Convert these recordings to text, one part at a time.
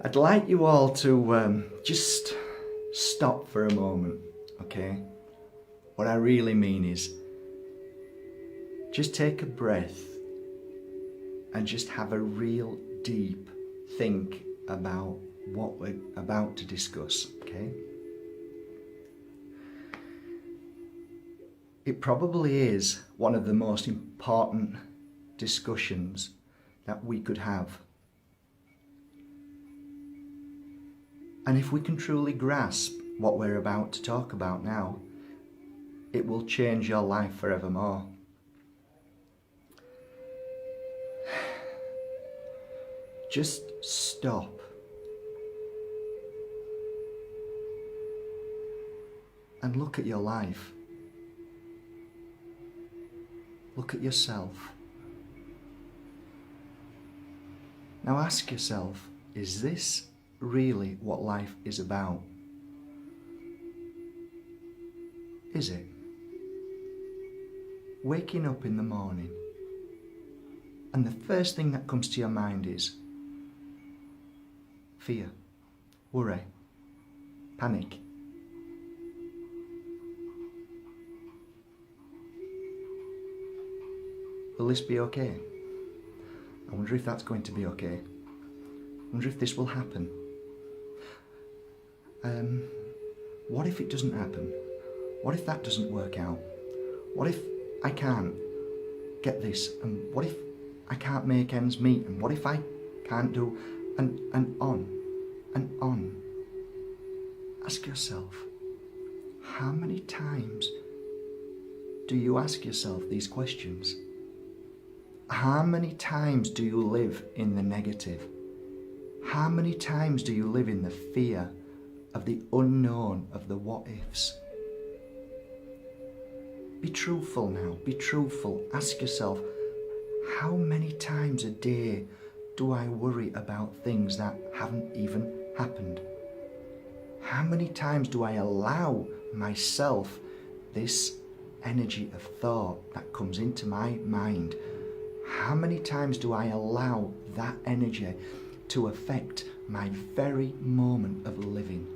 I'd like you all to just stop for a moment, okay? What I really mean is just take a breath and just have a real deep think about what we're about to discuss, okay? It probably is one of the most important discussions that we could have. And if we can truly grasp what we're about to talk about now, it will change your life forevermore. Just stop. And look at your life. Look at yourself. Now ask yourself, is this really what life is about? Is it? Waking up in the morning and the first thing that comes to your mind is fear, worry, panic. Will this be okay? I wonder if that's going to be okay. I wonder if this will happen. What if it doesn't happen? What if that doesn't work out? What if I can't get this? And what if I can't make ends meet? And what if I can't do? And on and on. Ask yourself, how many times do you ask yourself these questions? How many times do you live in the negative? How many times do you live in the fear of the unknown, of the what ifs? Be truthful now, be truthful. Ask yourself, how many times a day do I worry about things that haven't even happened? How many times do I allow myself this energy of thought that comes into my mind? How many times do I allow that energy to affect my very moment of living?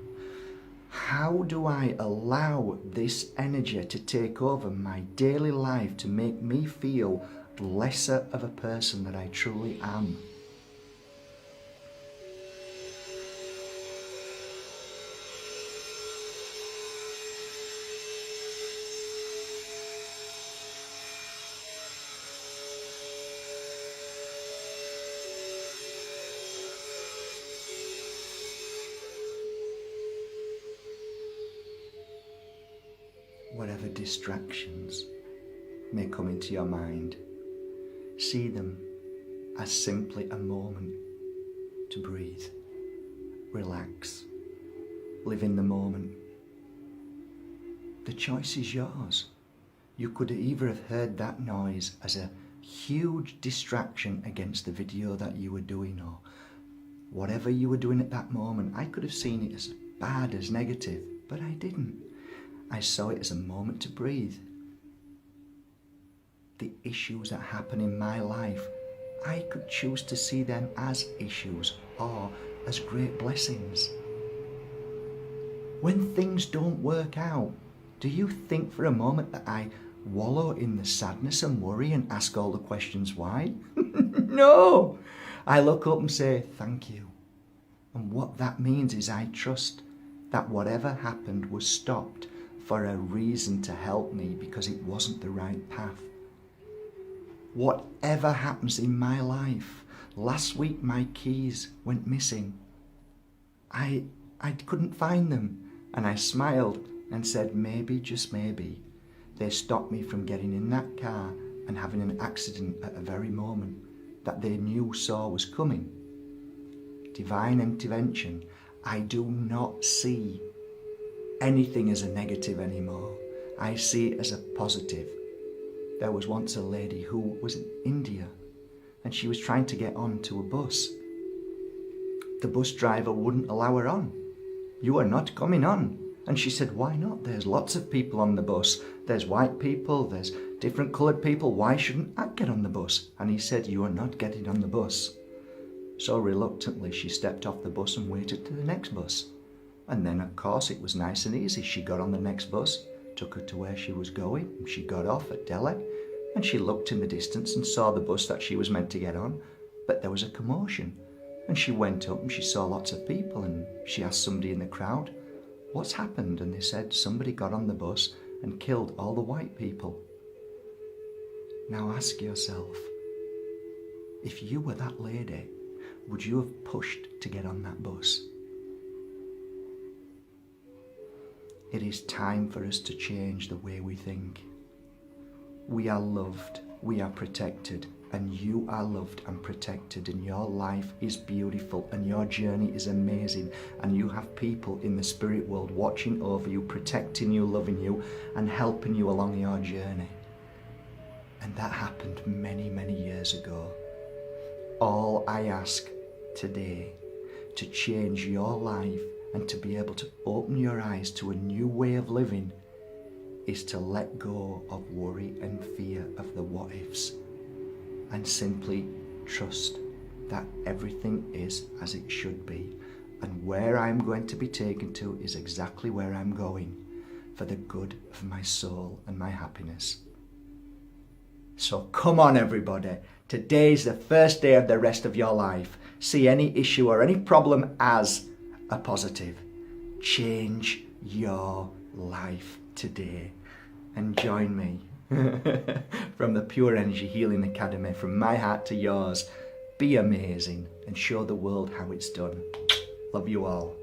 How do I allow this energy to take over my daily life to make me feel lesser of a person that I truly am? Whatever distractions may come into your mind, see them as simply a moment to breathe, relax, live in the moment. The choice is yours. You could either have heard that noise as a huge distraction against the video that you were doing, or whatever you were doing at that moment. I could have seen it as bad, as negative, but I didn't. I saw it as a moment to breathe. The issues that happen in my life, I could choose to see them as issues or as great blessings. When things don't work out, do you think for a moment that I wallow in the sadness and worry and ask all the questions why? No! I look up and say, thank you. And what that means is I trust that whatever happened was stopped for a reason to help me, because it wasn't the right path. Whatever happens in my life, last week my keys went missing. I couldn't find them, and I smiled and said, maybe, just maybe, they stopped me from getting in that car and having an accident at a very moment that they saw was coming. Divine intervention. I do not see anything as a negative anymore. I see it as a positive. There was once a lady who was in India and she was trying to get onto a bus. The bus driver wouldn't allow her on. You are not coming on. And she said, why not? There's lots of people on the bus. There's white people, there's different coloured people. Why shouldn't I get on the bus? And he said, you are not getting on the bus. So reluctantly she stepped off the bus and waited to the next bus. And then of course it was nice and easy. She got on the next bus, took her to where she was going, and she got off at Delhi, and she looked in the distance and saw the bus that she was meant to get on, but there was a commotion. And she went up and she saw lots of people, and she asked somebody in the crowd, "What's happened?" And they said somebody got on the bus and killed all the white people. Now ask yourself, if you were that lady, would you have pushed to get on that bus? It is time for us to change the way we think. We are loved, we are protected, and you are loved and protected, and your life is beautiful, and your journey is amazing, and you have people in the spirit world watching over you, protecting you, loving you, and helping you along your journey. And that happened many, many years ago. All I ask today to change your life and to be able to open your eyes to a new way of living is to let go of worry and fear of the what ifs and simply trust that everything is as it should be, and where I'm going to be taken to is exactly where I'm going, for the good of my soul and my happiness. So come on everybody, today's the first day of the rest of your life. See any issue or any problem as a positive. Change your life today and join me from the Pure Energy Healing Academy, from my heart to yours. Be amazing and show the world how it's done. Love you all.